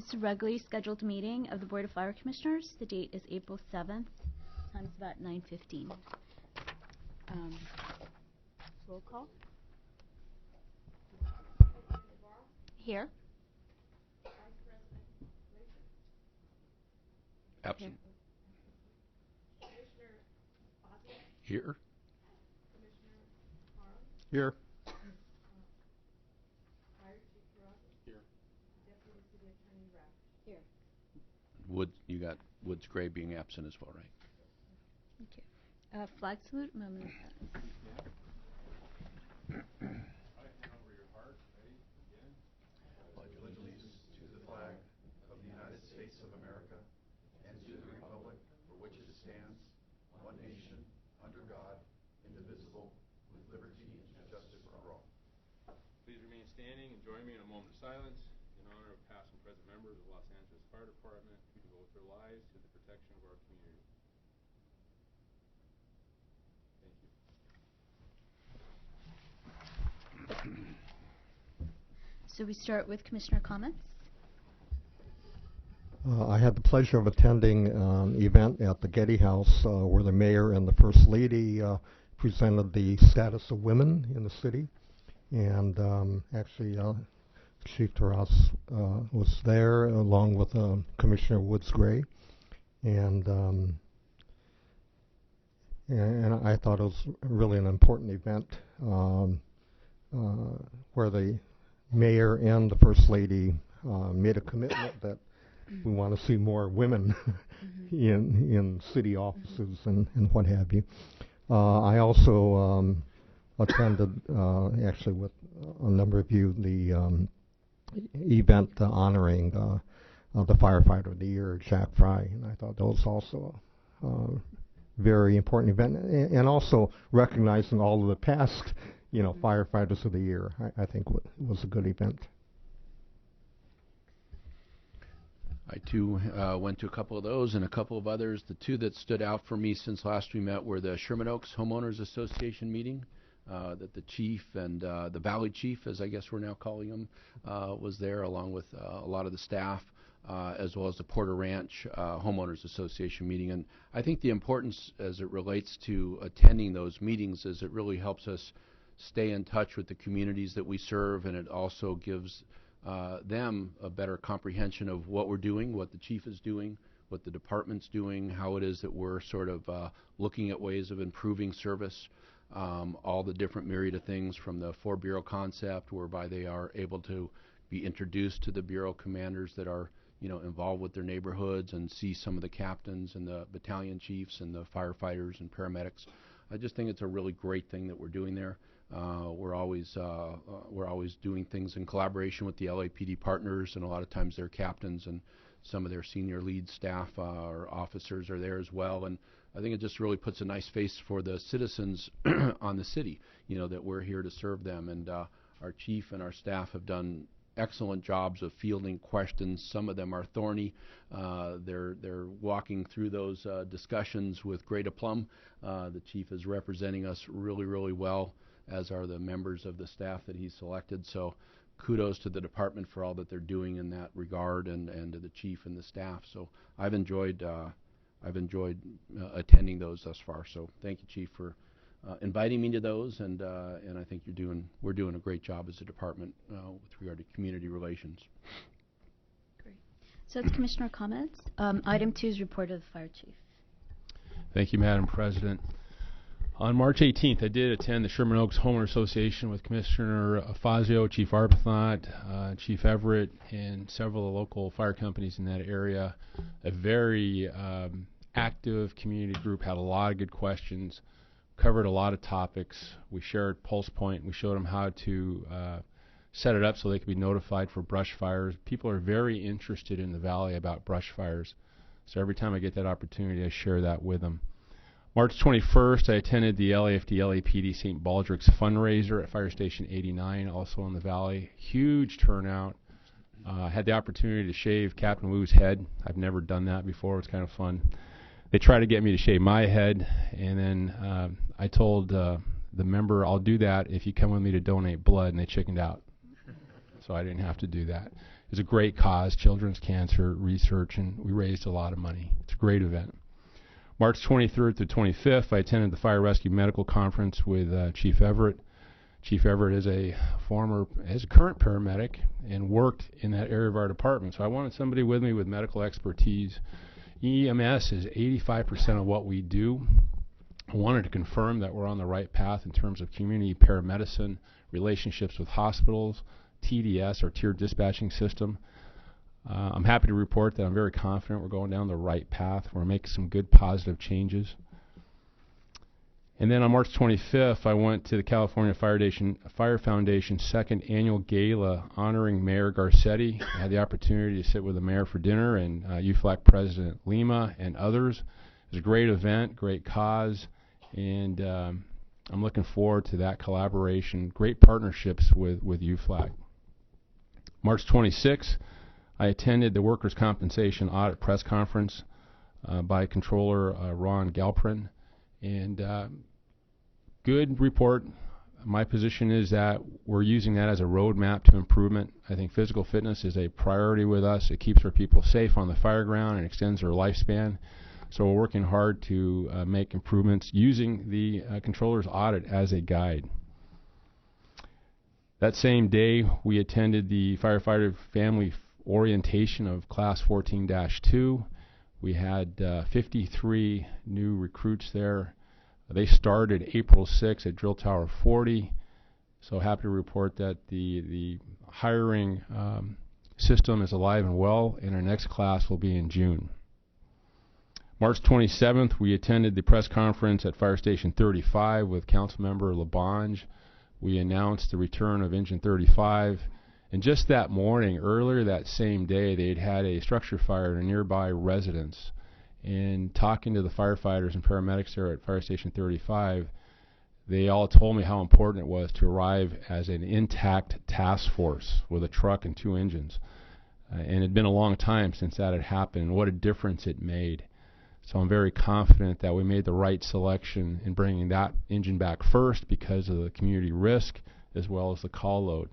This is a regularly scheduled meeting of the Board of Fire Commissioners. The date is April 7th. Time is about 9:15. Roll call. Here. Absent. Here. Here. Here. You got Woods Gray being absent as well, right? Thank you. Flag salute, moment of silence. Pledge allegiance to the flag of the United States of America and to the republic for which it stands, one nation, under God, indivisible, with liberty and justice for all. Please remain standing and join me in a moment of silence in honor of past and present members of the Los Angeles Fire Department who devote their lives to the protection of our community. Thank you. So we start with Commissioner comments. I had the pleasure of attending an event at the Getty House where the mayor and the first lady presented the status of women in the city. And actually, Chief Taras was there along with Commissioner Woods Gray. And I thought it was really an important event where the mayor and the first lady made a commitment that we want to see more women in city offices and what have you. I also attended, actually with a number of you, the event honoring the Firefighter of the Year, Jack Fry, and I thought that was also a very important event, and also recognizing all of the past, Firefighters of the Year. I think was a good event. I too went to a couple of those and a couple of others. The two that stood out for me since last we met were the Sherman Oaks Homeowners Association meeting that the chief and the Valley Chief, as I guess we're now calling him, was there along with a lot of the staff, as well as the Porter Ranch Homeowners Association meeting. And I think the importance as it relates to attending those meetings is it really helps us stay in touch with the communities that we serve, and it also gives them a better comprehension of what we're doing, what the chief is doing, what the department's doing, how it is that we're sort of looking at ways of improving service, all the different myriad of things from the 4-bureau concept whereby they are able to be introduced to the bureau commanders that are involved with their neighborhoods and see some of the captains and the battalion chiefs and the firefighters and paramedics. I just think it's a really great thing that we're doing there. We're always doing things in collaboration with the LAPD partners, and a lot of times their captains and some of their senior lead staff or officers are there as well. And I think it just really puts a nice face for the citizens on the city, that we're here to serve them. And our chief and our staff have done excellent jobs of fielding questions. Some of them are thorny. They're walking through those discussions with great aplomb. The chief is representing us really, really well, as are the members of the staff that he's selected. So kudos to the department for all that they're doing in that regard, and to the chief and the staff. So I've enjoyed attending those thus far. So thank you, Chief, for inviting me to those, and I think we're doing a great job as a department with regard to community relations. Great. So that's Commissioner comments. Item 2 is report of the Fire Chief. Thank you, Madam President. On March 18th, I did attend the Sherman Oaks Homeowner Association with Commissioner Fazio, Chief Arbuthnot, Chief Everett, and several of the local fire companies in that area. A very active community group, had a lot of good questions, covered a lot of topics. We shared Pulse Point. We showed them how to set it up so they could be notified for brush fires. People are very interested in the valley about brush fires. So every time I get that opportunity, I share that with them. March 21st, I attended the LAFD-LAPD St. Baldrick's fundraiser at Fire Station 89, also in the valley. Huge turnout. Had the opportunity to shave Captain Wu's head. I've never done that before. It was kind of fun. They tried to get me to shave my head, and then I told the member, I'll do that if you come with me to donate blood, and they chickened out. so I didn't have to do that. It's a great cause, children's cancer research, and we raised a lot of money. It's a great event. March 23rd to 25th, I attended the Fire Rescue Medical Conference with Chief Everett. Chief Everett is a current paramedic and worked in that area of our department. So I wanted somebody with me with medical expertise. EMS is 85% of what we do. I wanted to confirm that we're on the right path in terms of community paramedicine, relationships with hospitals, TDS, or Tiered Dispatching System. I'm happy to report that I'm very confident we're going down the right path. We're making some good positive changes. And then on March 25th, I went to the California Fire Foundation second annual gala honoring Mayor Garcetti. I had the opportunity to sit with the mayor for dinner and UFLAC President Lima and others. It was a great event, great cause, and I'm looking forward to that collaboration, great partnerships with UFLAC. March 26th, I attended the Workers' Compensation Audit Press Conference by Controller Ron Galprin, and good report. My position is that we're using that as a roadmap to improvement. I think physical fitness is a priority with us. It keeps our people safe on the fire ground and extends their lifespan. So we're working hard to make improvements using the controller's audit as a guide. That same day, we attended the Firefighter Family Orientation of Class 14-2. We had 53 new recruits there. They started April 6th at Drill Tower 40. So happy to report that the hiring system is alive and well, and our next class will be in June. March 27th, we attended the press conference at Fire Station 35 with Councilmember LaBonge. We announced the return of Engine 35. And just that morning, earlier that same day, they'd had a structure fire in a nearby residence. And talking to the firefighters and paramedics there at Fire Station 35, they all told me how important it was to arrive as an intact task force with a truck and 2 engines. And it had been a long time since that had happened, and what a difference it made. So I'm very confident that we made the right selection in bringing that engine back first because of the community risk as well as the call load.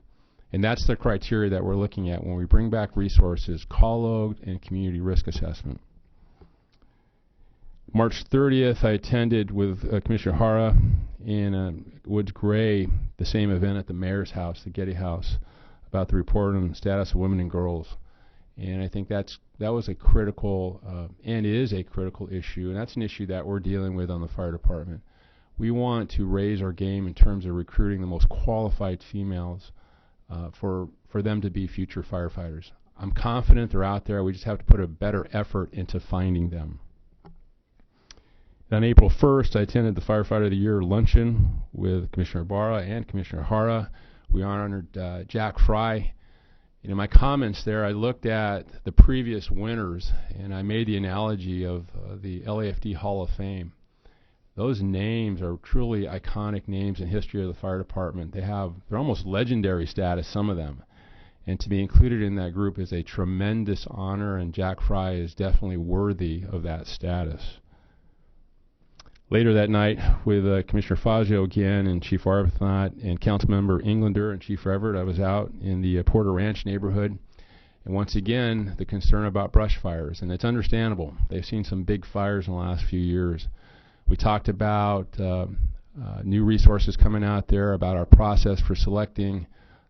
And that's the criteria that we're looking at when we bring back resources: call load and community risk assessment. March 30th, I attended with Commissioner Hara in Woods Gray the same event at the Mayor's House, the Getty House, about the report on the status of women and girls. And I think that was a critical and is a critical issue, and that's an issue that we're dealing with on the fire department. We want to raise our game in terms of recruiting the most qualified females for them to be future firefighters. I'm confident they're out there. We just have to put a better effort into finding them. On April 1st, I attended the Firefighter of the Year luncheon with Commissioner Barra and Commissioner Hara. We honored Jack Fry. In my comments there, I looked at the previous winners, and I made the analogy of the LAFD Hall of Fame. Those names are truly iconic names in history of the fire department. They're almost legendary status, some of them. And to be included in that group is a tremendous honor, and Jack Fry is definitely worthy of that status. Later that night, with Commissioner Fazio again and Chief Arbuthnot and Councilmember Englander and Chief Everett, I was out in the Porter Ranch neighborhood. And once again, the concern about brush fires. And it's understandable. They've seen some big fires in the last few years. We talked about new resources coming out there, about our process for selecting,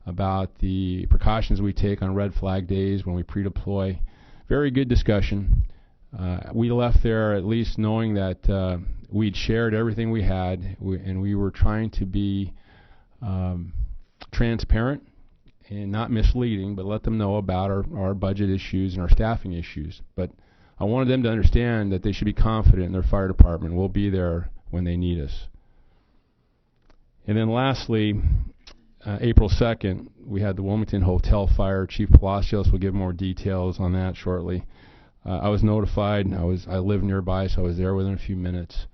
about the precautions we take on red flag days when we pre-deploy. Very good discussion. We left there at least knowing that we'd shared everything we had, and we were trying to be transparent and not misleading, but let them know about our budget issues and our staffing issues. But I wanted them to understand that they should be confident in their fire department. We'll be there when they need us. And then lastly, April 2nd, we had the Wilmington Hotel fire. Chief Palacios will give more details on that shortly. I was notified. I live nearby, so I was there within a few minutes.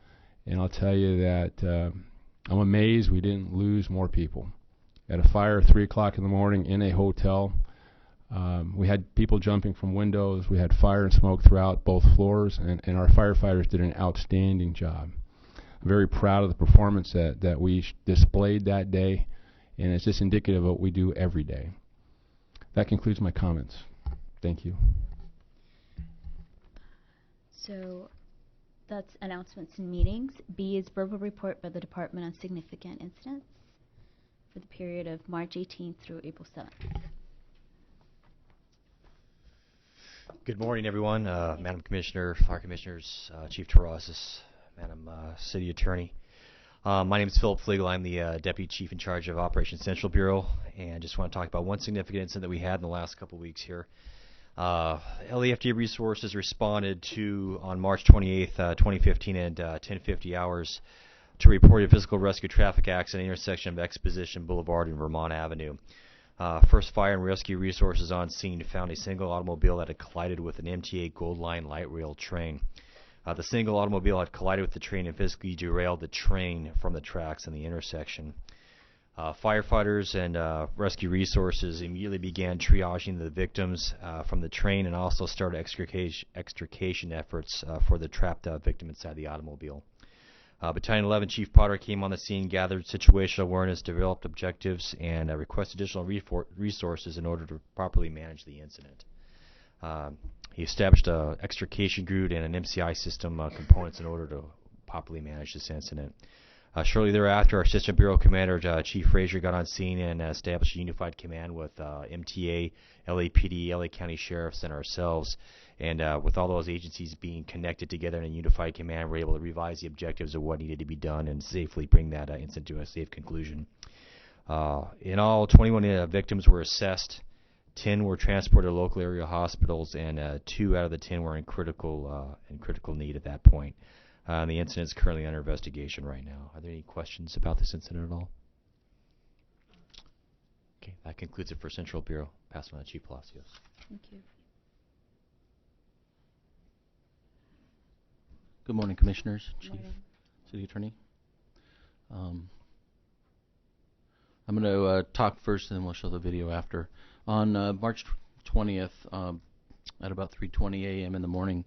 And I'll tell you that I'm amazed we didn't lose more people. At a fire at 3 o'clock in the morning in a hotel, we had people jumping from windows. We had fire and smoke throughout both floors, and our firefighters did an outstanding job. I'm very proud of the performance that we displayed that day, and it's just indicative of what we do every day. That concludes my comments. Thank you. So that's announcements and meetings. B is verbal report by the department on significant incidents for the period of March 18th through April 7th. Good morning, everyone. Madam Commissioner, Fire Commissioners, Chief Terrazas, Madam City Attorney. My name is Philip Flegel. I'm the Deputy Chief in charge of Operations Central Bureau, and just want to talk about one significant incident that we had in the last couple of weeks here. LAFD Resources responded to, on March 28th, 2015 at 10:50 hours to report a physical rescue traffic accident intersection of Exposition Boulevard and Vermont Avenue. First Fire and Rescue Resources on scene found a single automobile that had collided with an MTA Gold Line light rail train. The single automobile had collided with the train and physically derailed the train from the tracks in the intersection. Firefighters and rescue resources immediately began triaging the victims from the train and also started extrication efforts for the trapped victim inside the automobile. Battalion 11 Chief Potter came on the scene, gathered situational awareness, developed objectives, and requested additional resources in order to properly manage the incident. He established an extrication group and an MCI system components in order to properly manage this incident. Shortly thereafter, our Assistant Bureau Commander, Chief Frazier, got on scene and established a unified command with MTA, LAPD, LA County Sheriffs, and ourselves. And with all those agencies being connected together in a unified command, we're able to revise the objectives of what needed to be done and safely bring that incident to a safe conclusion. In all, 21 victims were assessed. 10 were transported to local area hospitals, and 2 out of the 10 were in critical need at that point. The incident is currently under investigation right now. Are there any questions about this incident at all? Okay, that concludes it for Central Bureau. Pass on to Chief Palacios. Thank you. Good morning, Commissioners, Good Chief, morning. City Attorney. I'm going to talk first, and then we'll show the video after. On March 20th, at about 3:20 a.m. in the morning,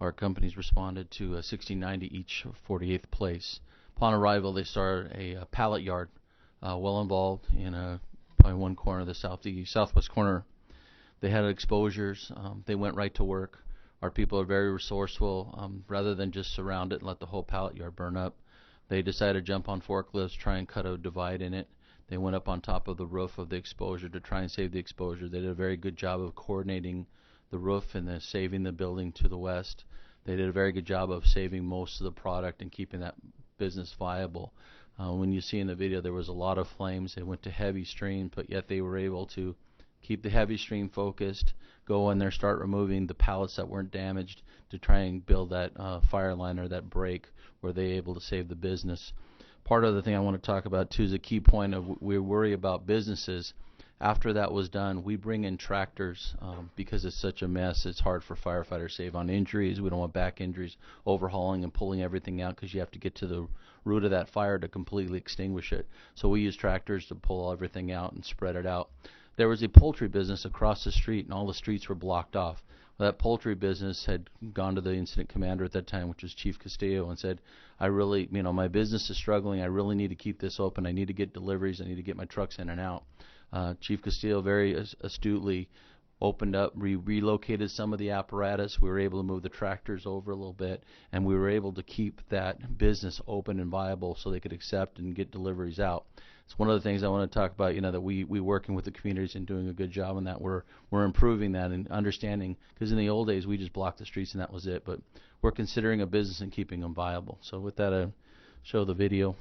our companies responded to 1690 each 48th place. Upon arrival, they started a pallet yard, well involved in probably one corner of the southwest corner. They had exposures. They went right to work. Our people are very resourceful. Rather than just surround it and let the whole pallet yard burn up, they decided to jump on forklifts, try and cut a divide in it. They went up on top of the roof of the exposure to try and save the exposure. They did a very good job of coordinating the roof and then saving the building to the west. They did a very good job of saving most of the product and keeping that business viable. When you see in the video, there was a lot of flames. They went to heavy stream, but yet they were able to keep the heavy stream focused, go in there, start removing the pallets that weren't damaged to try and build that fire line or that break where they were able to save the business. Part of the thing I want to talk about too is a key point of we worry about businesses. After that was done, we bring in tractors because it's such a mess. It's hard for firefighters to save on injuries. We don't want back injuries, overhauling and pulling everything out because you have to get to the root of that fire to completely extinguish it. So we use tractors to pull everything out and spread it out. There was a poultry business across the street, and all the streets were blocked off. Well, that poultry business had gone to the incident commander at that time, which was Chief Castillo, and said, I really, my business is struggling. I really need to keep this open. I need to get deliveries. I need to get my trucks in and out. Chief Castillo very astutely opened up, relocated some of the apparatus. We were able to move the tractors over a little bit, and we were able to keep that business open and viable so they could accept and get deliveries out. It's one of the things I want to talk about, that we working with the communities and doing a good job on that. We're improving that and understanding, because in the old days we just blocked the streets and that was it, but we're considering a business and keeping them viable. So with that, I'll show the video.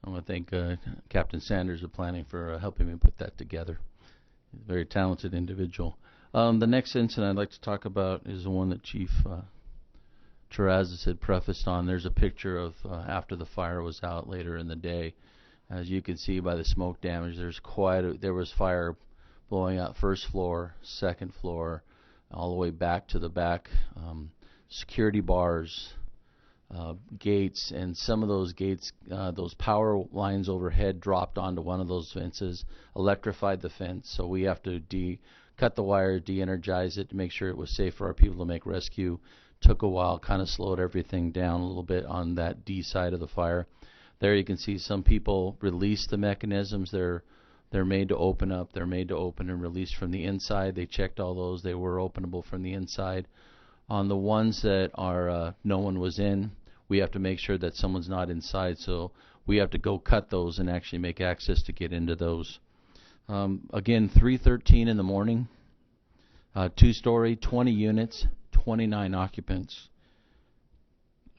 I want to thank Captain Sanders of planning for helping me put that together. He's a very talented individual. The next incident I'd like to talk about is the one that Chief Terrazas had prefaced on. There's a picture of after the fire was out later in the day. As you can see by the smoke damage, there was fire blowing out first floor, second floor, all the way back to the back. Security bars, gates, and some of those gates, those power lines overhead dropped onto one of those fences, electrified the fence. So we have to cut the wire, de-energize it to make sure it was safe for our people to make rescue. Took a while, kind of slowed everything down a little bit on that D side of the fire. There you can see some people released the mechanisms. They're made to open up. They're made to open and release from the inside. They checked all those. They were openable from the inside. On the ones that are no one was in, we have to make sure that someone's not inside. So we have to go cut those and actually make access to get into those. Again, 3:13 in the morning, 2-story, 20 units, 29 occupants.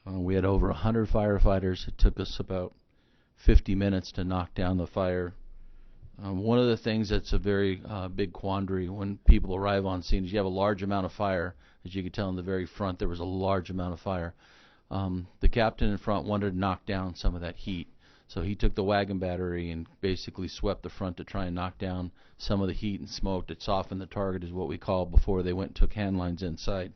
We had over 100 firefighters. It took us about 50 minutes to knock down the fire. One of the things that's a very big quandary when people arrive on scene is you have a large amount of fire. As you can tell in the very front, there was a large amount of fire. The captain in front wanted to knock down some of that heat. So he took the wagon battery and basically swept the front to try and knock down some of the heat and smoke to soften the target, is what we call, before they went and took hand lines inside.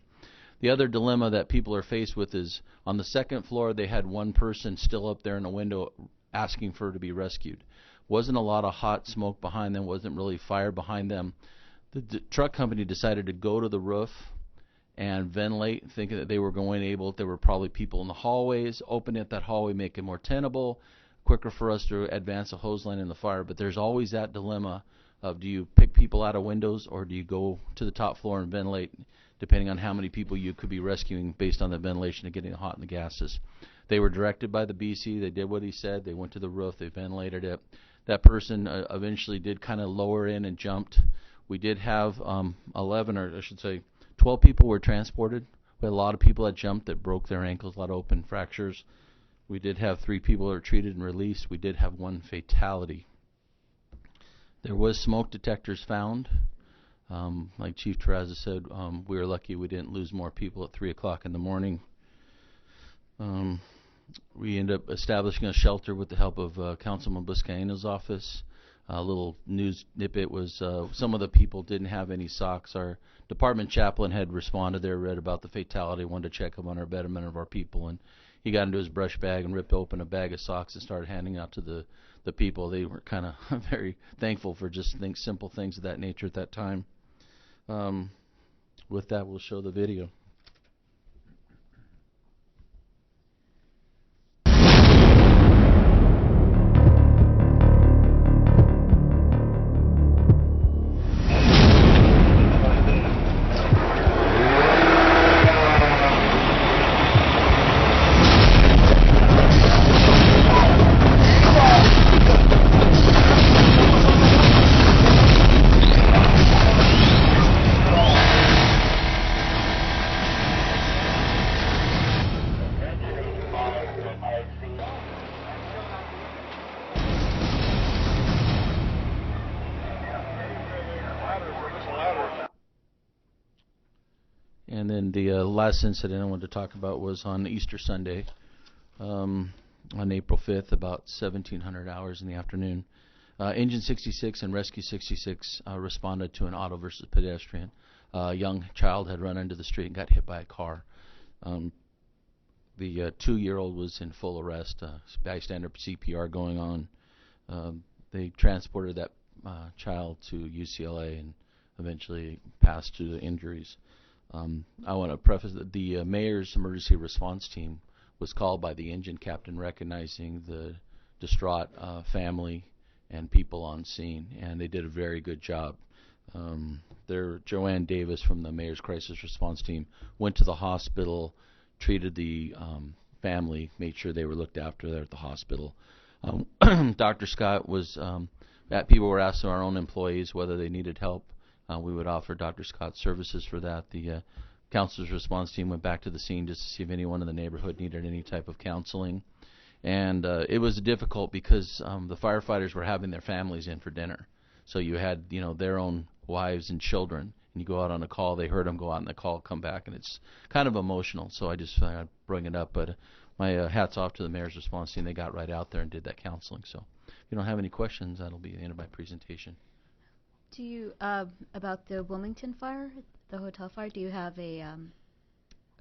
The other dilemma that people are faced with is on the second floor they had one person still up there in a window asking for to be rescued. Wasn't a lot of hot smoke behind them, wasn't really fire behind them. The truck company decided to go to the roof and ventilate, thinking that they were there were probably people in the hallways, open that hallway, make it more tenable, quicker for us to advance a hose line in the fire. But there's always that dilemma of, do you pick people out of windows or do you go to the top floor and ventilate, depending on how many people you could be rescuing based on the ventilation of getting the hot and the gases. They were directed by the BC. They did what he said. They went to the roof. They ventilated it. That person eventually did kind of lower in and jumped. We did have 12 people were transported. We had a lot of people that jumped that broke their ankles, a lot of open fractures. We did have 3 people that were treated and released. We did have 1 fatality. There was smoke detectors found. Like Chief Terrazas said, we were lucky we didn't lose more people at 3 o'clock in the morning. We ended up establishing a shelter with the help of Councilman Buscaino's office. A little news snippet was some of the people didn't have any socks. Our department chaplain had responded there, read about the fatality, wanted to check up on our betterment of our people, and he got into his brush bag and ripped open a bag of socks and started handing out to the people. They were kind of very thankful for just simple things of that nature at that time. With that, we'll show the video. And then the last incident I wanted to talk about was on Easter Sunday, on April 5th, about 1700 hours in the afternoon. Engine 66 and Rescue 66 responded to an auto versus pedestrian. A young child had run into the street and got hit by a car. The 2-year-old was in full arrest, bystander CPR going on. They transported that child to UCLA and eventually passed to the injuries. I want to preface that the mayor's emergency response team was called by the engine captain, recognizing the distraught family and people on scene, and they did a very good job. Joanne Davis from the mayor's crisis response team went to the hospital, treated the family, made sure they were looked after there at the hospital. Dr. Scott was, people were asked, our own employees, whether they needed help. We would offer Dr. Scott services for that. The counselor's response team went back to the scene just to see if anyone in the neighborhood needed any type of counseling. And it was difficult because the firefighters were having their families in for dinner. So you had, their own wives and children. And you go out on a call, they heard them go out on the call, come back, and it's kind of emotional. So I just thought I'd bring it up. But my hat's off to the mayor's response team. They got right out there and did that counseling. So if you don't have any questions, that'll be the end of my presentation. Do you, about the Wilmington fire, the hotel fire, do you have a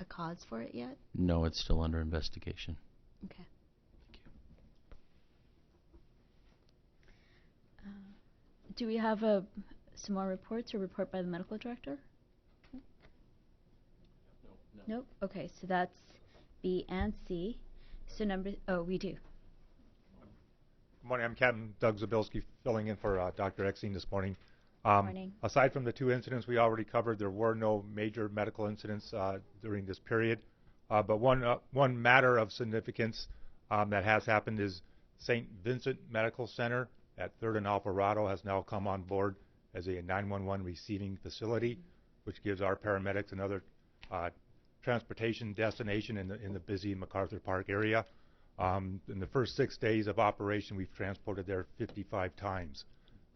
cause for it yet? No, it's still under investigation. Okay. Do we have some more reports or report by the medical director? Nope. Okay, so that's B and C. So we do. Good morning. I'm Captain Doug Zabilski, filling in for Dr. Exine this morning. Morning. Aside from the 2 incidents we already covered, there were no major medical incidents during this period. But one matter of significance that has happened is St. Vincent Medical Center at 3rd and Alvarado has now come on board as a 911 receiving facility, which gives our paramedics another transportation destination in the busy MacArthur Park area. In the first 6 days of operation, we've transported there 55 times.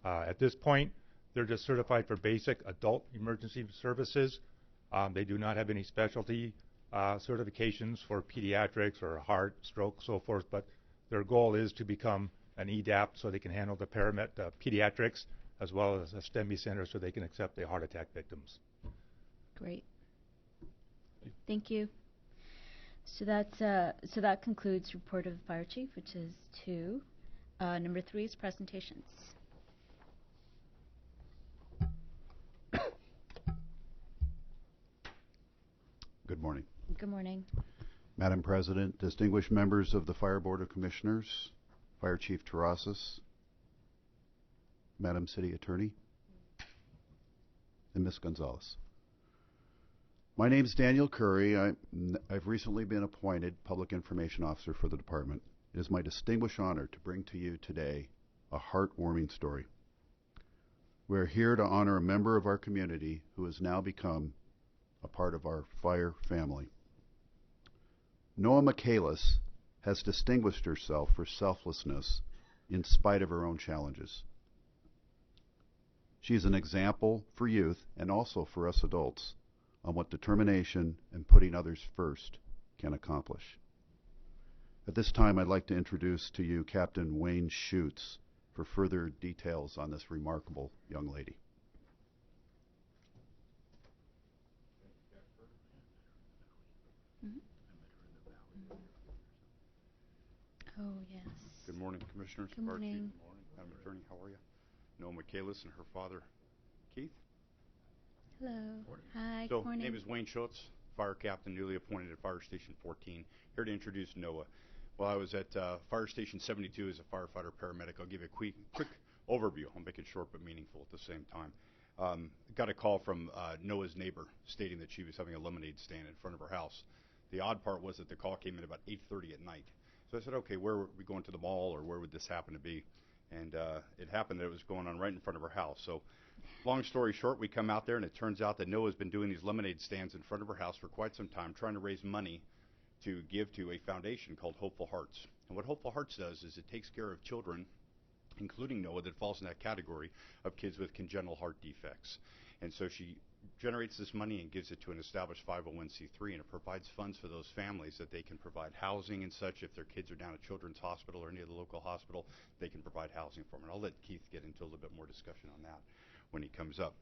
At this point, they're just certified for basic adult emergency services. They do not have any specialty certifications for pediatrics or heart, stroke, so forth, but their goal is to become an EDAP so they can handle the pediatrics as well as a STEMI center so they can accept the heart attack victims. Great. Thank you. So that concludes report of the fire chief, which is 2. Number 3 is presentations. Good morning. Good morning. Madam President, distinguished members of the Fire Board of Commissioners, Fire Chief Terrasas, Madam City Attorney, and Ms. Gonzalez. My name is Daniel Curry. I've recently been appointed Public Information Officer for the department. It is my distinguished honor to bring to you today a heartwarming story. We're here to honor a member of our community who has now become a part of our fire family. Noah Michaelis has distinguished herself for selflessness in spite of her own challenges. She is an example for youth and also for us adults on what determination and putting others first can accomplish. At this time, I'd like to introduce to you Captain Wayne Schutz for further details on this remarkable young lady. Oh, yes. Good morning, Commissioners. Good morning. Good morning. Madam Attorney, how are you? Noah Michaelis and her father, Keith. Hello. Hi, So, good morning. name is Wayne Schutz, fire captain, newly appointed at Fire Station 14. Here to introduce Noah. While I was at Fire Station 72 as a firefighter paramedic, I'll give you a quick overview. I'll make it short but meaningful at the same time. Got a call from Noah's neighbor stating that she was having a lemonade stand in front of her house. The odd part was that the call came in about 8:30 at night. So I said, okay, where were we going, to the mall, or where would this happen to be? And it happened that it was going on right in front of her house. So long story short, we come out there, and it turns out that Noah's been doing these lemonade stands in front of her house for quite some time, trying to raise money to give to a foundation called Hopeful Hearts. And what Hopeful Hearts does is it takes care of children, including Noah, that falls in that category of kids with congenital heart defects. And so she generates this money and gives it to an established 501c3, and it provides funds for those families that they can provide housing and such. If their kids are down at Children's Hospital or any of the local hospital, they can provide housing for them. And I'll let Keith get into a little bit more discussion on that when he comes up.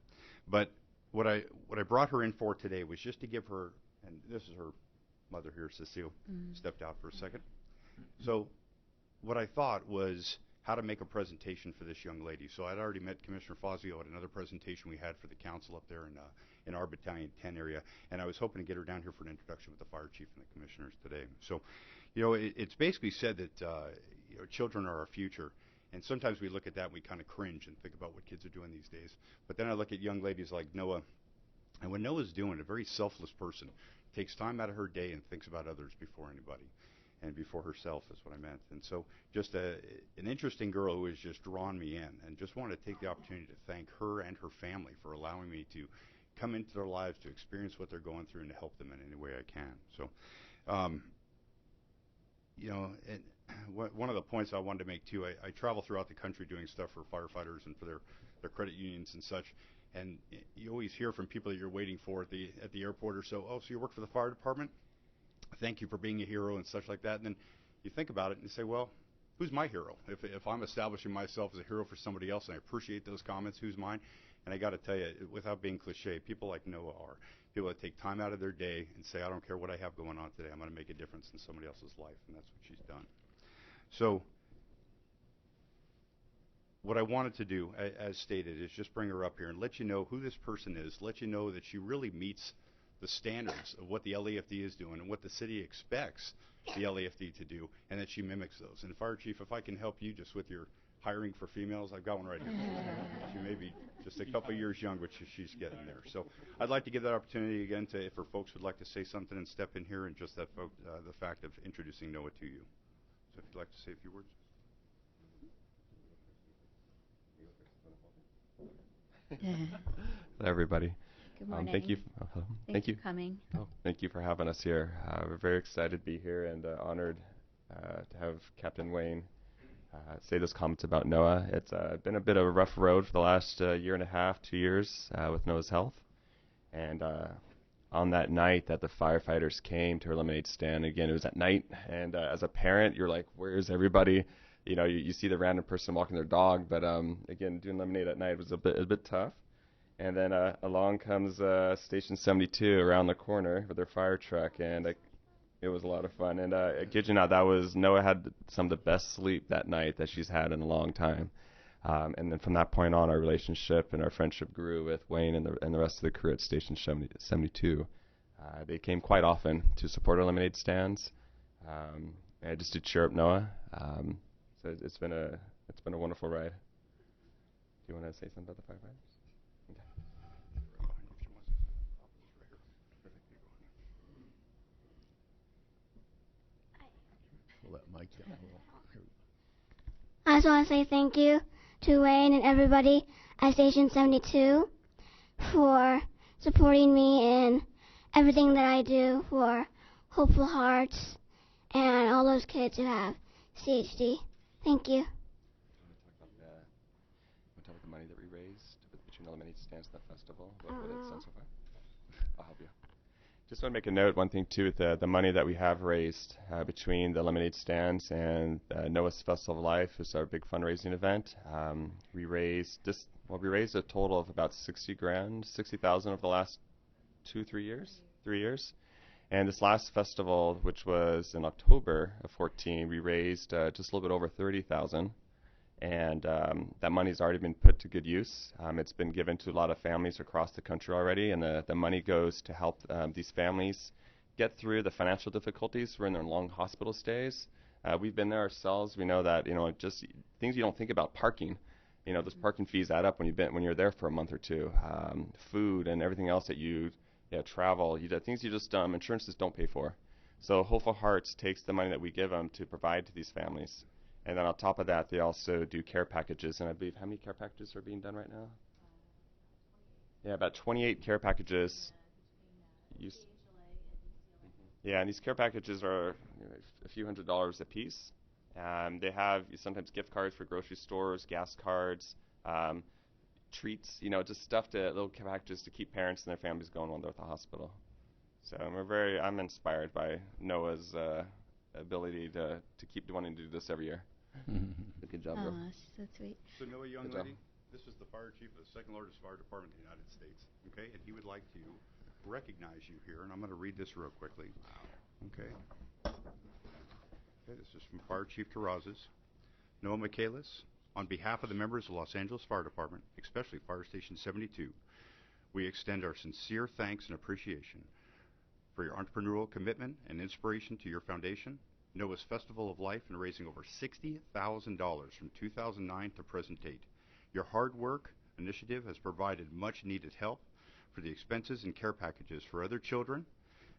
But what I brought her in for today was just to give her, and this is her mother here, Cecile, stepped out for a second. So what I thought was how to make a presentation for this young lady. So I'd already met Commissioner Fazio at another presentation we had for the council up there in our Battalion 10 area, and I was hoping to get her down here for an introduction with the fire chief and the commissioners today. So, it's basically said that children are our future, and sometimes we look at that and we kind of cringe and think about what kids are doing these days. But then I look at young ladies like Noah, and what Noah's doing, a very selfless person, takes time out of her day and thinks about others before anybody. And before herself is what I meant. And so just an interesting girl who has just drawn me in, and just want to take the opportunity to thank her and her family for allowing me to come into their lives, to experience what they're going through, and to help them in any way I can. So, one of the points I wanted to make too, I travel throughout the country doing stuff for firefighters and for their credit unions and such, and you always hear from people that you're waiting for at the airport or so. Oh, so you work for the fire department? Thank you for being a hero and such like that. And then you think about it and you say, well, who's my hero? If I'm establishing myself as a hero for somebody else, and I appreciate those comments, who's mine? And I got to tell you, without being cliche, people like Noah are people that take time out of their day and say, I don't care what I have going on today, I'm going to make a difference in somebody else's life, and that's what she's done. So what I wanted to do, as stated, is just bring her up here and let you know who this person is, let you know that she really meets the standards of what the LAFD is doing and what the city expects the LAFD to do, and that she mimics those. And Fire Chief, if I can help you just with your hiring for females, I've got one right here. She may be just a couple years young, but she's getting there. So I'd like to give that opportunity again to, if her folks would like to say something and step in here, and just that the fact of introducing Noah to you. So if you'd like to say a few words. Hello, everybody. Good morning. Thank you. Thanks for coming. Thank you for having us here. We're very excited to be here and honored to have Captain Wayne say those comments about Noah. It's been a bit of a rough road for the last year and a half, 2 years with Noah's health. And on that night that the firefighters came to her lemonade stand, again, it was at night. And as a parent, you're like, where's everybody? You know, you see the random person walking their dog. But again, doing lemonade at night was a bit tough. And then along comes Station 72 around the corner with their fire truck, and it was a lot of fun. And I kid you not, Noah had some of the best sleep that night that she's had in a long time. And then from that point on, our relationship and our friendship grew with Wayne and the rest of the crew at Station 72. They came quite often to support our lemonade stands, and just to cheer up Noah. So it's been a wonderful ride. Do you want to say something about the firefighters? We'll let Mike down a little. I just want to say thank you to Wayne and everybody at Station 72 for supporting me in everything that I do for Hopeful Hearts and all those kids who have CHD. Thank you. Want to talk about the money that we raised between the lemonade stands and the festival? What it's done so far? I'll help you. Just want to make a note, one thing too, with the money that we have raised between the lemonade stands and Noah's Festival of Life is our big fundraising event. We raised a total of about $60,000 over the last 3 years. And this last festival, which was in October of 14, we raised just a little bit over $30,000. And that money's already been put to good use. It's been given to a lot of families across the country already, and the money goes to help these families get through the financial difficulties when they're in long hospital stays. We've been there ourselves. We know that, just things you don't think about, parking. Those parking fees add up when you're there for a month or two. Food and everything else that travel, things insurances don't pay for. So Hopeful Hearts takes the money that we give them to provide to these families. And then on top of that, they also do care packages. And I believe, how many care packages are being done right now? Yeah, about 28 care packages. Yeah, and these care packages are a few $100s a piece. They have sometimes gift cards for grocery stores, gas cards, treats, just stuff little care packages to keep parents and their families going while they're at the hospital. So I'm inspired by Noah's ability to keep wanting to do this every year. Good job, bro. So sweet. So Noah, young lady, this is the fire chief of the second largest fire department in the United States. Okay, and he would like to recognize you here, and I'm going to read this real quickly. Okay. Okay, this is from Fire Chief Terrazas. Noah Michaelis, on behalf of the members of the Los Angeles Fire Department, especially Fire Station 72, we extend our sincere thanks and appreciation for your entrepreneurial commitment and inspiration to your foundation, Noah's Festival of Life, and raising over $60,000 from 2009 to present date. Your hard work initiative has provided much needed help for the expenses and care packages for other children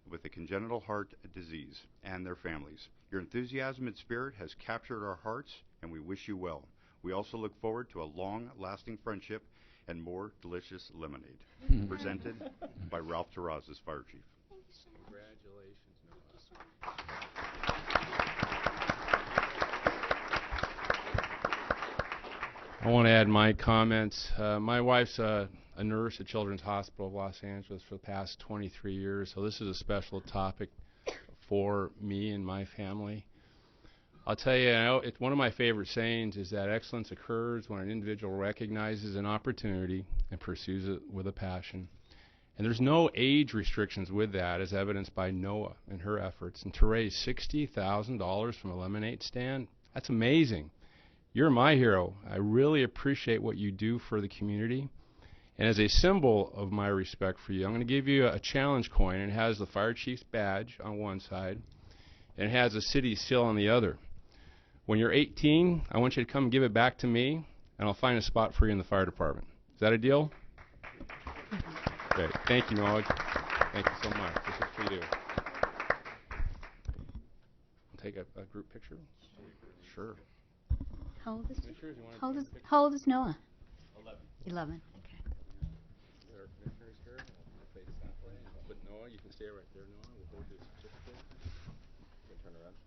with a congenital heart disease and their families. Your enthusiasm and spirit has captured our hearts, and we wish you well. We also look forward to a long-lasting friendship and more delicious lemonade. Presented by Ralph Terrazas, Fire Chief. Congratulations, Noah. I want to add my comments. My wife's a nurse at Children's Hospital of Los Angeles for the past 23 years, so this is a special topic for me and my family. I'll tell you, one of my favorite sayings is that excellence occurs when an individual recognizes an opportunity and pursues it with a passion. And there's no age restrictions with that, as evidenced by Noah and her efforts. And to raise $60,000 from a lemonade stand, that's amazing. You're my hero. I really appreciate what you do for the community. And as a symbol of my respect for you, I'm going to give you a challenge coin. And it has the fire chief's badge on one side, and it has a city seal on the other. When you're 18, I want you to come give it back to me, and I'll find a spot for you in the fire department. Is that a deal? Great. Thank you, Noah. Thank you so much. This is for you. Take a group picture? Sure. How old is Commissioners, you want to how old take is, a picture? how old is Noah? 11. 11. Okay. There are commissioners here. I'll face that way. But Noah, you can stay right there, Noah. We'll hold your certificate. You can turn around.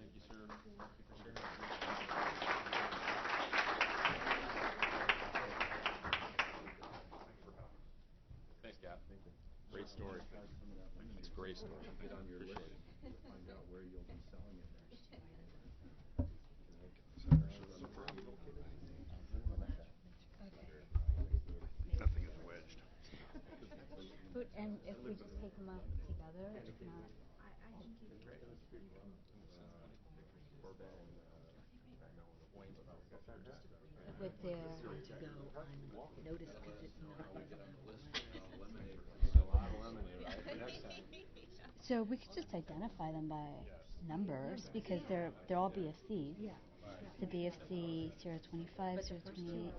Thank you, sir. Thank you for sharing. Thanks, Gap. Thank you. Great story. It's a great story. Get on your list. Find out where you'll be selling it next. Nothing is wedged. And if we just take them out together, if not. With their so we could just identify them by numbers because they're all BFCs. Yeah. The BFC 025, 028.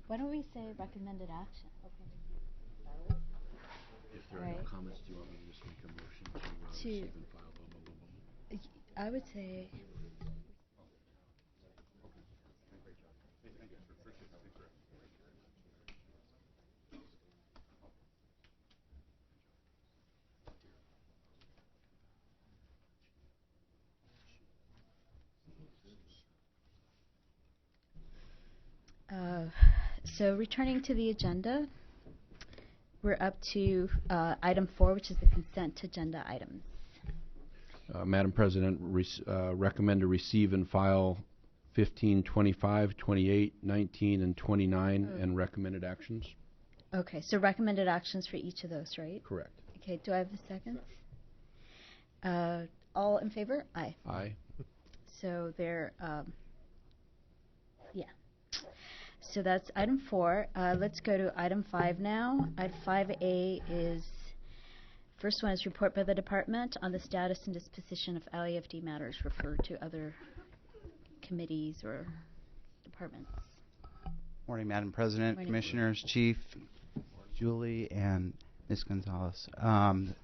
Why don't we say recommended action? If there are no comments, do you want me to just make a motion to receive and file, blah, blah, blah, blah? I would say. So returning to the agenda, we're up to item 4, which is the consent agenda items. Madam President, recommend to receive and file 15, 25, 28, 19, and 29, and recommended actions. Okay, so recommended actions for each of those, right? Correct. Okay, do I have a second? All in favor? Aye. Aye. So they're, yeah. So that's item 4. Let's go to item 5 now. Item 5A is, first one is report by the department on the status and disposition of LAFD matters referred to other committees or departments. Morning, Madam President, Morning. Commissioners, Chief, Julie, and Ms. Gonzalez.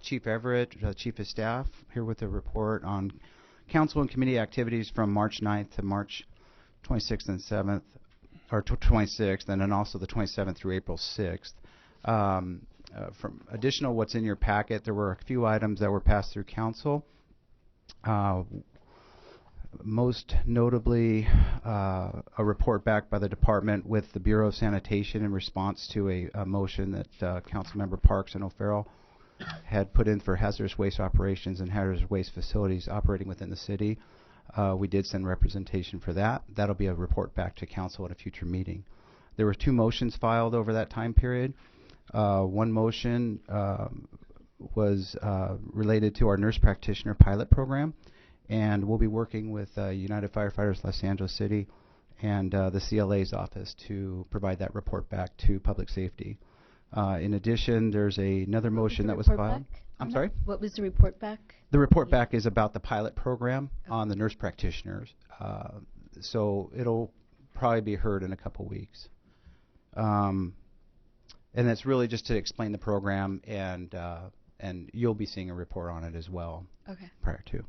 Chief Everett, Chief of Staff, here with a report on council and committee activities from March 9th to March 26th and 7th, or 26th, and then also the 27th through April 6th. From additional what's in your packet, there were a few items that were passed through council. Most notably, a report back by the department with the Bureau of Sanitation in response to a motion that Councilmember Parks and O'Farrell had put in for hazardous waste operations and hazardous waste facilities operating within the city. We did send representation for that. That'll be a report back to council at a future meeting. There were 2 motions filed over that time period. One motion was related to our nurse practitioner pilot program, and we'll be working with United Firefighters Los Angeles City and the CLA's office to provide that report back to public safety. In addition, there's another motion that was filed. I'm sorry? What was the report back? The report back is about the pilot program on the nurse practitioners. So it'll probably be heard in a couple weeks. And that's really just to explain the program, and you'll be seeing a report on it as well. Okay. Prior to.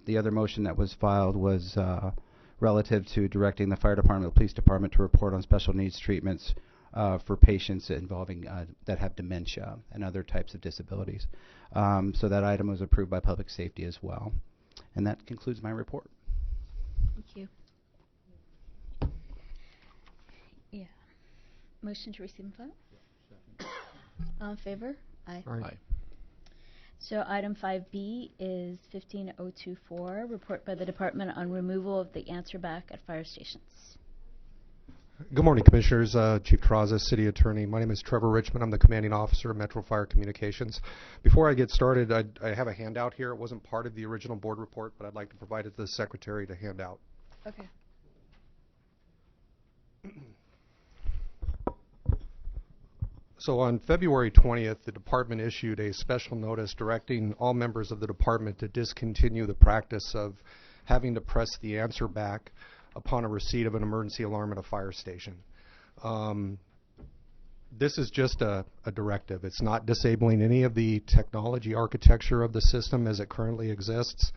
The other motion that was filed was relative to directing the fire department, the police department to report on special needs treatments for patients involving that have dementia and other types of disabilities. So that item was approved by public safety as well. And that concludes my report. Thank you. Yeah. Motion to receive and file? All in favor? Aye. Aye. So item 5B is 15024, report by the department on removal of the answer back at fire stations. Good morning, Commissioners. Chief Terrazas, City Attorney. My name is Trevor Richmond. I'm the Commanding Officer of Metro Fire Communications. Before I get started, I have a handout here. It wasn't part of the original board report, but I'd like to provide it to the Secretary to hand out. Okay. So on February 20th, the department issued a special notice directing all members of the department to discontinue the practice of having to press the answer back upon a receipt of an emergency alarm at a fire station. This is just a directive. It's not disabling any of the technology architecture of the system as it currently exists.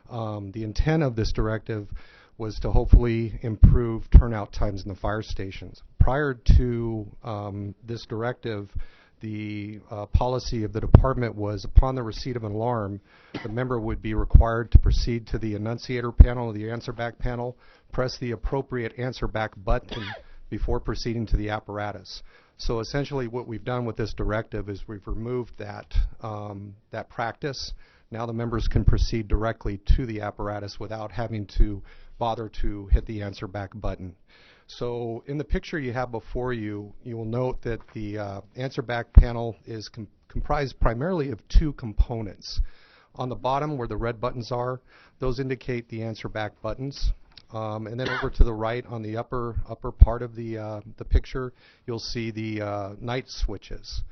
The intent of this directive was to hopefully improve turnout times in the fire stations. Prior to this directive, the policy of the department was upon the receipt of an alarm, the member would be required to proceed to the annunciator panel, the answer back panel, press the appropriate answer back button before proceeding to the apparatus. So essentially what we've done with this directive is we've removed that practice. Now the members can proceed directly to the apparatus without having to bother to hit the answer back button. So in the picture you have before you, you will note that the answer back panel is comprised primarily of two components. On the bottom where the red buttons are, those indicate the answer back buttons. And then over to the right on the upper part of the picture, you'll see the night switches.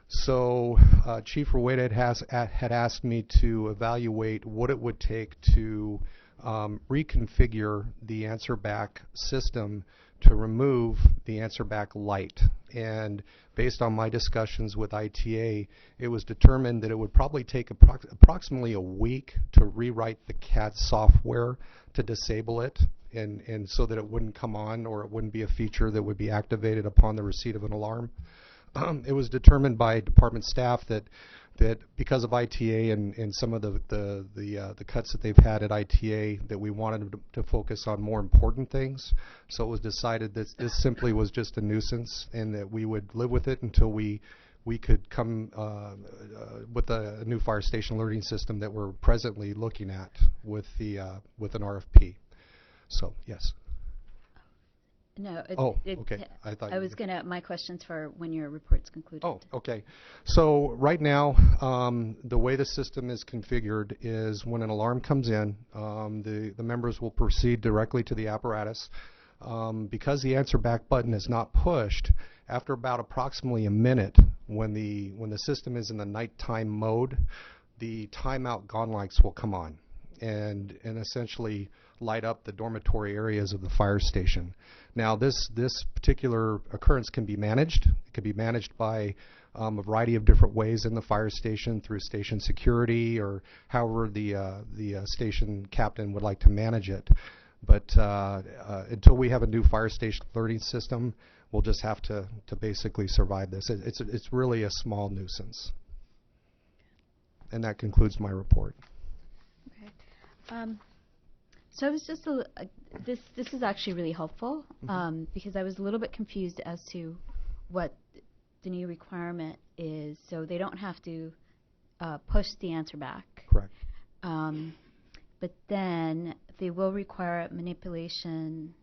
So Chief Rueda had asked me to evaluate what it would take to reconfigure the answer back system to remove the answer back light. And based on my discussions with ITA, it was determined that it would probably take approximately a week to rewrite the CAD software to disable it, and so that it wouldn't come on, or it wouldn't be a feature that would be activated upon the receipt of an alarm. It was determined by department staff that because of ITA and some of the cuts that they've had at ITA, that we wanted to focus on more important things. So it was decided that this simply was just a nuisance, and that we would live with it until we could come with a new fire station alerting system that we're presently looking at with an RFP. So yes. No. Okay. I was going to, my question's for when your report's concluded. Oh, okay. So right now, the way the system is configured is when an alarm comes in, the members will proceed directly to the apparatus. Because the answer back button is not pushed, after about approximately a minute, when the system is in the nighttime mode, the timeout gone lights will come on and essentially light up the dormitory areas of the fire station. Now this particular occurrence can be managed. It can be managed by a variety of different ways in the fire station, through station security, or however the station captain would like to manage it. But until we have a new fire station alerting system, we'll just have to basically survive this. It's really a small nuisance. And that concludes my report. Okay. So I was just this is actually really helpful, because I was a little bit confused as to what the new requirement is. So they don't have to push the answer back. Correct. But then they will require manipulation.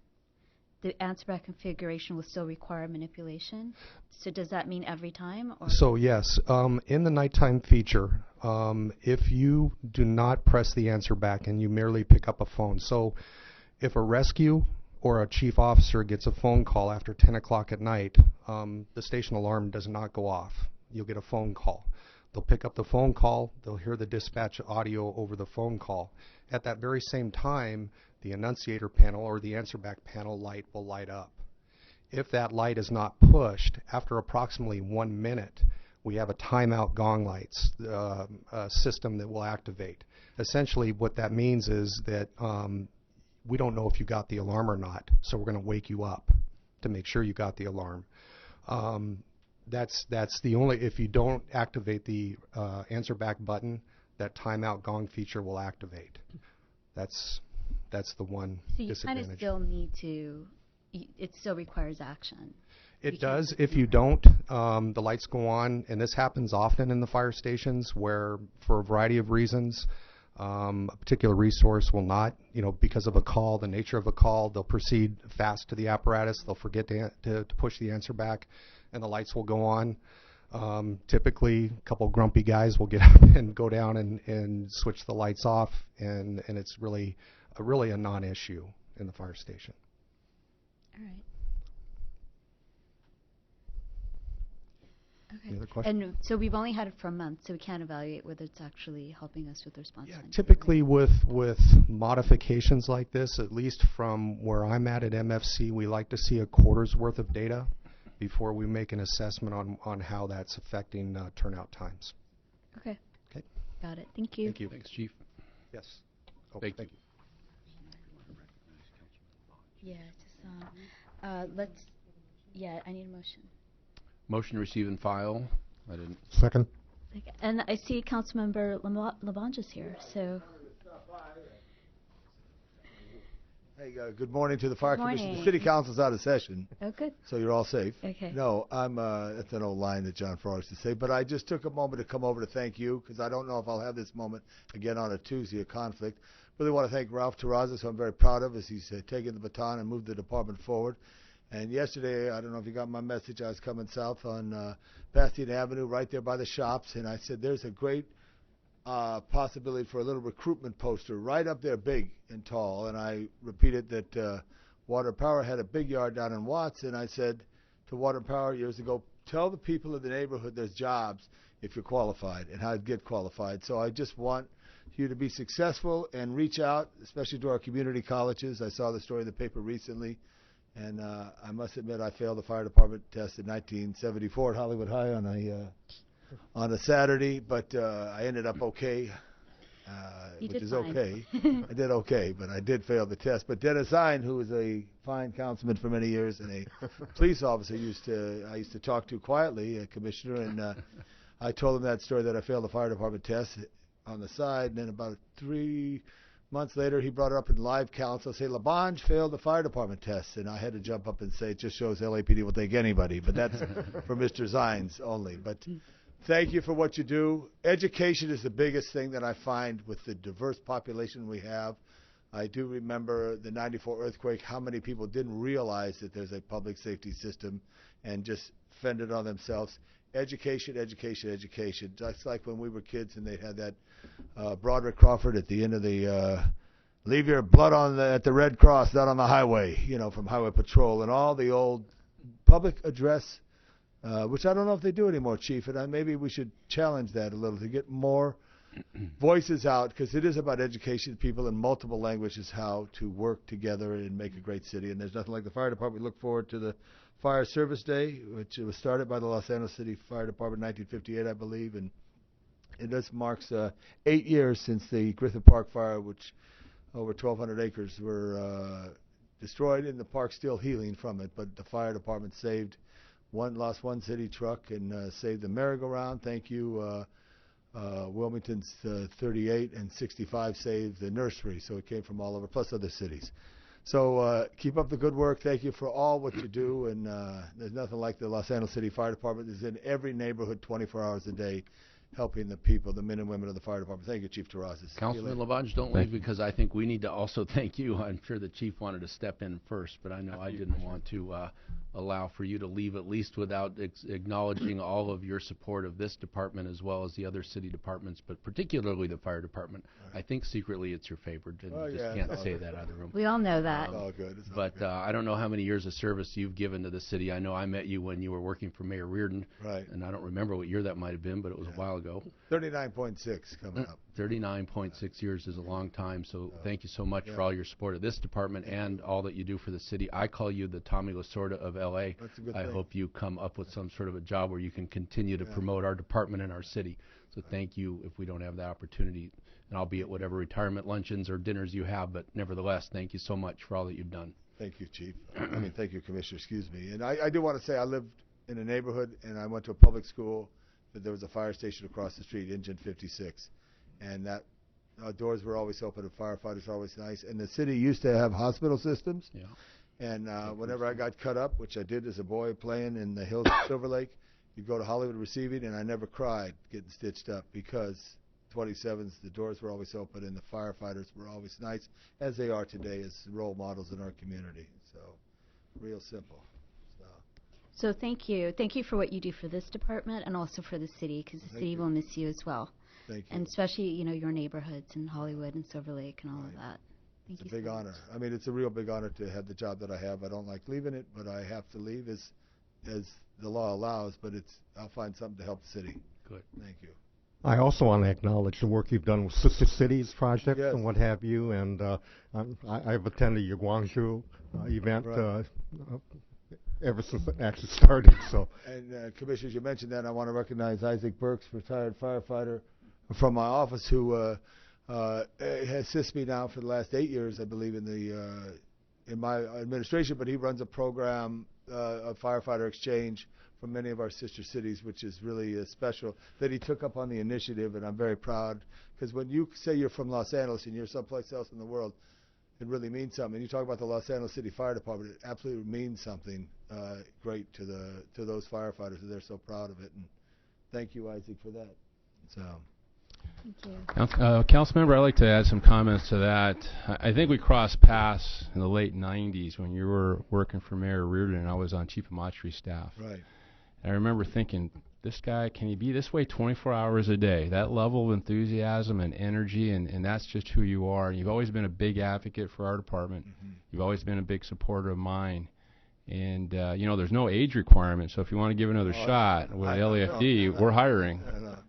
the answer back configuration will still require manipulation. So does that mean every time? Or? So yes, in the nighttime feature, if you do not press the answer back and you merely pick up a phone, so if a rescue or a chief officer gets a phone call after 10 o'clock at night, the station alarm does not go off. You'll get a phone call. They'll pick up the phone call, they'll hear the dispatch audio over the phone call. At that very same time, the annunciator panel or the answer back panel light will light up. If that light is not pushed, after approximately 1 minute, we have a timeout gong lights system that will activate. Essentially, what that means is that we don't know if you got the alarm or not, so we're going to wake you up to make sure you got the alarm. That's the only, if you don't activate the answer back button, that timeout gong feature will activate. That's the one so you disadvantage. kind of still need to, it still requires action. It does. If you don't, the lights go on, and this happens often in the fire stations where, for a variety of reasons, a particular resource will not, because of a call, the nature of a call, they'll proceed fast to the apparatus, they'll forget to push the answer back, and the lights will go on. Typically, a couple grumpy guys will get up and go down and switch the lights off, and it's really a non-issue in the fire station. All right. Okay. Any other questions? And so we've only had it for a month, so we can't evaluate whether it's actually helping us with response time. Typically with modifications like this, at least from where I'm at MFC, we like to see a quarter's worth of data before we make an assessment on how that's affecting turnout times. Okay. Okay. Got it. Thank you. Thank you. Thanks, Chief. Yes. Oh, Thank you. Yeah, I need a motion. Motion to receive and file. I didn't. Second. And I see Councilmember Labange is here, so. Hey, good morning to the Fire Commission. Morning. The City Council's out of session. Oh, good. So you're all safe. Okay. No, that's an old line that John Farrar used to say, but I just took a moment to come over to thank you, because I don't know if I'll have this moment again on a Tuesday, a conflict. Really want to thank Ralph Terrazas, who I'm very proud of, as he's taken the baton and moved the department forward. And yesterday, I don't know if you got my message, I was coming south on Pasadena Avenue, right there by the shops, and I said there's a great possibility for a little recruitment poster right up there, big and tall. And I repeated that Water Power had a big yard down in Watts, and I said to Water Power years ago, tell the people in the neighborhood there's jobs if you're qualified and how to get qualified. So I just want you to be successful and reach out, especially to our community colleges. I saw the story in the paper recently. And I must admit, I failed the fire department test in 1974 at Hollywood High on a Saturday, but I ended up okay, which is okay. I did okay, but I did fail the test. But Dennis Zine, who was a fine councilman for many years and a police officer, I used to talk to quietly, a commissioner, and I told him that story that I failed the fire department test on the side, and then about 3 months later, he brought it up in live council, say, Labange failed the fire department test. And I had to jump up and say, it just shows LAPD will take anybody. But that's for Mr. Zines only. But thank you for what you do. Education is the biggest thing that I find with the diverse population we have. I do remember the 94 earthquake, how many people didn't realize that there's a public safety system and just fended on themselves. Education, education, education. Just like when we were kids and they had that Broderick Crawford at the end of the leave your blood at the Red Cross, not on the highway, from Highway Patrol, and all the old public address, which I don't know if they do anymore, Chief, and maybe we should challenge that a little to get more voices out, because it is about education people in multiple languages how to work together and make a great city. And there's nothing like the fire department. We look forward to the Fire Service Day, which was started by the Los Angeles City Fire Department in 1958, I believe, and this marks 8 years since the Griffith Park fire, which over 1,200 acres were destroyed, and the park's still healing from it. But the fire department lost one city truck and saved the merry-go-round. Thank you. Wilmington's 38 and 65 saved the nursery, so it came from all over, plus other cities. So keep up the good work. Thank you for all what you do, and there's nothing like the Los Angeles City Fire Department. It's in every neighborhood 24 hours a day, helping the people, the men and women of the fire department. Thank you, Chief Terrazas. Councilman Labange, don't leave because I think we need to also thank you. I'm sure the chief wanted to step in first, but I know I didn't want to allow for you to leave at least without acknowledging all of your support of this department as well as the other city departments, but particularly the fire department. I think secretly it's your favorite, and you just can't say that out of the room. We all know that. It's all good. It's all But good. I don't know how many years of service you've given to the city. I know I met you when you were working for Mayor Reardon, Right. and I don't remember what year that might have been, but it was a while ago. 39.6 coming up. 39.6 years is a long time, so thank you so much for all your support of this department and all that you do for the city. I call you the Tommy Lasorda of L.A. That's a good I thing. hope you come up with some sort of a job where you can continue to promote our department and our city. So thank you if we don't have that opportunity. And I'll be at whatever retirement luncheons or dinners you have, but nevertheless, thank you so much for all that you've done. Thank you, Chief. Thank you, Commissioner, excuse me. And I do want to say I lived in a neighborhood and I went to a public school that there was a fire station across the street, Engine 56. And that doors were always open and firefighters were always nice. And the city used to have hospital systems. Yeah. And whenever I got cut up, which I did as a boy playing in the hills of Silver Lake, you'd go to Hollywood Receiving, and I never cried getting stitched up because 27s, the doors were always open, and the firefighters were always nice, as they are today as role models in our community. So, real simple. So thank you. Thank you for what you do for this department and also for the city, because the city will miss you as well. Thank you. And especially, your neighborhoods in Hollywood and Silver Lake and all of that. Thank It's you a big so honor. much. I mean, it's a real big honor to have the job that I have. I don't like leaving it, but I have to leave as the law allows, but I'll find something to help the city. Good. Thank you. I also want to acknowledge the work you've done with Sister Cities projects Yes. and what have you, and I've attended your Guangzhou event Right. Ever since it actually started. So, And Commissioners, you mentioned that. I want to recognize Isaac Burks, retired firefighter from my office, who assists me now for the last 8 years, I believe, in my administration. But he runs a program of firefighter exchange from many of our sister cities, which is really special that he took up on the initiative, and I'm very proud, because when you say you're from Los Angeles and you're someplace else in the world, it really means something. You talk about the Los Angeles City Fire Department, it absolutely means something great to those firefighters, and they're so proud of it. And thank you, Isaac, for that. So. Thank you. Councilmember, I'd like to add some comments to that. I think we crossed paths in the late 90s when you were working for Mayor Reardon and I was on Chief of Machry staff. Right. And I remember thinking, this guy, can he be this way 24 hours a day? That level of enthusiasm and energy, and that's just who you are. You've always been a big advocate for our department. Mm-hmm. You've always been a big supporter of mine. And, there's no age requirement, so if you want to give another shot with LAFD, we're hiring.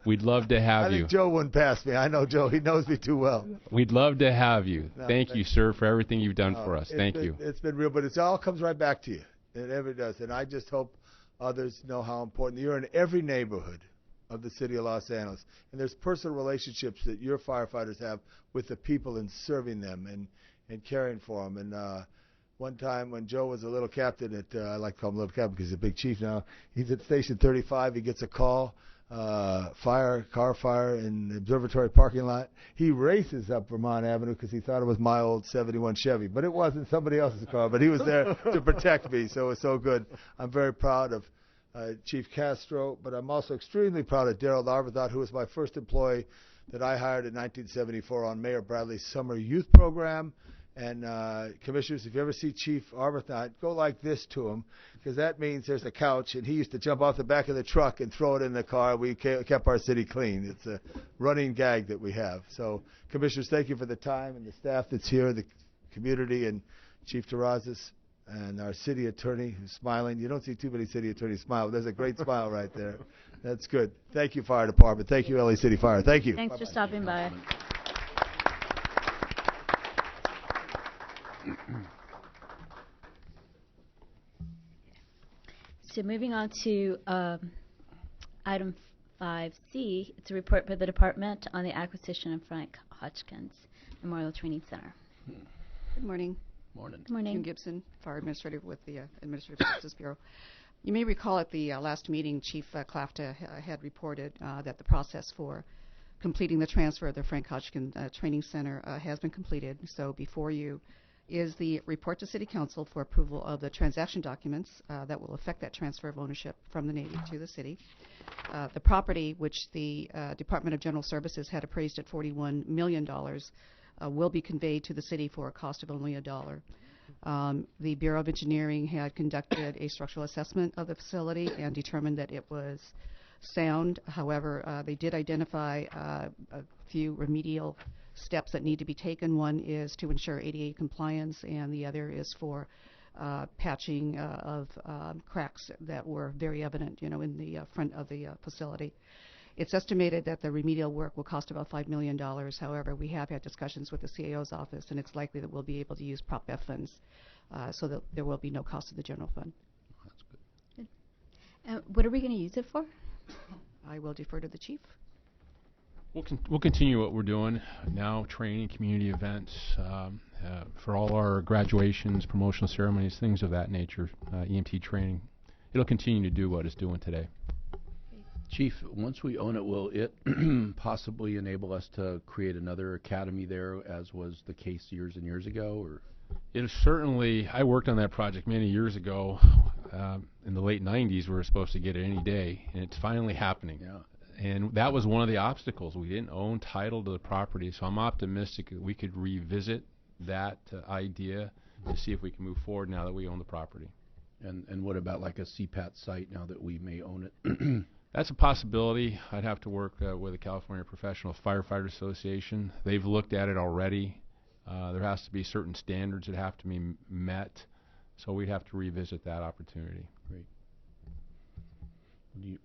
We'd love to have I you. think Joe wouldn't pass me. I know Joe. He knows me too well. We'd love to have you. No, Thank you, sir, for everything you've done for us. Thank you. It's been real, but it all comes right back to you. It ever does. And I just hope others know how important you're in every neighborhood of the city of Los Angeles. And there's personal relationships that your firefighters have with the people and serving them and caring for them. And one time when Joe was a little captain at, I like to call him little captain because he's a big chief now, he's at Station 35. He gets a call, car fire in the observatory parking lot. He races up Vermont Avenue because he thought it was my old 71 Chevy, but it wasn't, somebody else's car, but he was there to protect me, so it was so good. I'm very proud of Chief Castro, but I'm also extremely proud of Daryl Arbuthnot, who was my first employee that I hired in 1974 on Mayor Bradley's summer youth program. And Commissioners, if you ever see Chief Arbuthnot, go like this to him, because that means there's a couch, and he used to jump off the back of the truck and throw it in the car. We kept our city clean. It's a running gag that we have. So, Commissioners, thank you for the time, and the staff that's here, the community, and Chief Terrazas, and our city attorney who's smiling. You don't see too many city attorneys smile, but there's a great smile right there. That's good. Thank you, Fire Department. Thank you, LA City Fire. Thank you. Thanks for stopping by. So moving on to item 5C, it's a report by the department on the acquisition of Frank Hotchkiss Memorial Training Center. Good morning. Morning. Good morning. Jim Gibson, Fire Administrator with the Administrative Justice Bureau. You may recall at the last meeting, Chief Klafta had reported that the process for completing the transfer of the Frank Hotchkiss Training Center has been completed. So before you is the report to City Council for approval of the transaction documents that will affect that transfer of ownership from the Navy to the city. The property, which the Department of General Services had appraised at $41 million, will be conveyed to the city for a cost of only $1. The Bureau of Engineering had conducted a structural assessment of the facility and determined that it was sound. However, they did identify a few remedial steps that need to be taken. One is to ensure ADA compliance, and the other is for patching of cracks that were very evident, in the front of the facility. It's estimated that the remedial work will cost about $5 million. However, we have had discussions with the CAO's office, and it's likely that we'll be able to use Prop F funds, so that there will be no cost to the general fund. That's good. What are we going to use it for? I will defer to the chief. We'll continue what we're doing now, training, community events, for all our graduations, promotional ceremonies, things of that nature, EMT training. It'll continue to do what it's doing today. Chief, once we own it, will it possibly enable us to create another academy there, as was the case years and years ago? Or it is certainly. I worked on that project many years ago. In the late 90s, we were supposed to get it any day, and it's finally happening. Yeah. And that was one of the obstacles. We didn't own title to the property, so I'm optimistic that we could revisit that idea to see if we can move forward now that we own the property. And what about like a CPAT site now that we may own it? That's a possibility. I'd have to work with the California Professional Firefighter Association. They've looked at it already. There has to be certain standards that have to be met, so we'd have to revisit that opportunity. Great.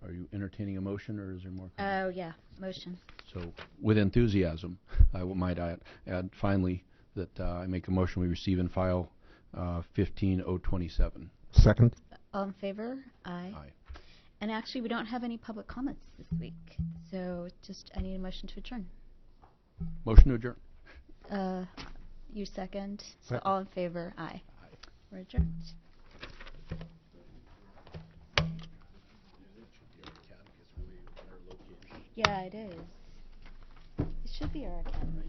Are you entertaining a motion, or is there more? Oh, yeah, motion. So, with enthusiasm, I might add finally that I make a motion we receive and file 15027. Second. All in favor? Aye. Aye. And actually, we don't have any public comments this week, so I need a motion to adjourn. Motion to adjourn. You second. So Second. all in favor? Aye. We're adjourned. Yeah, it is. It should be our academy.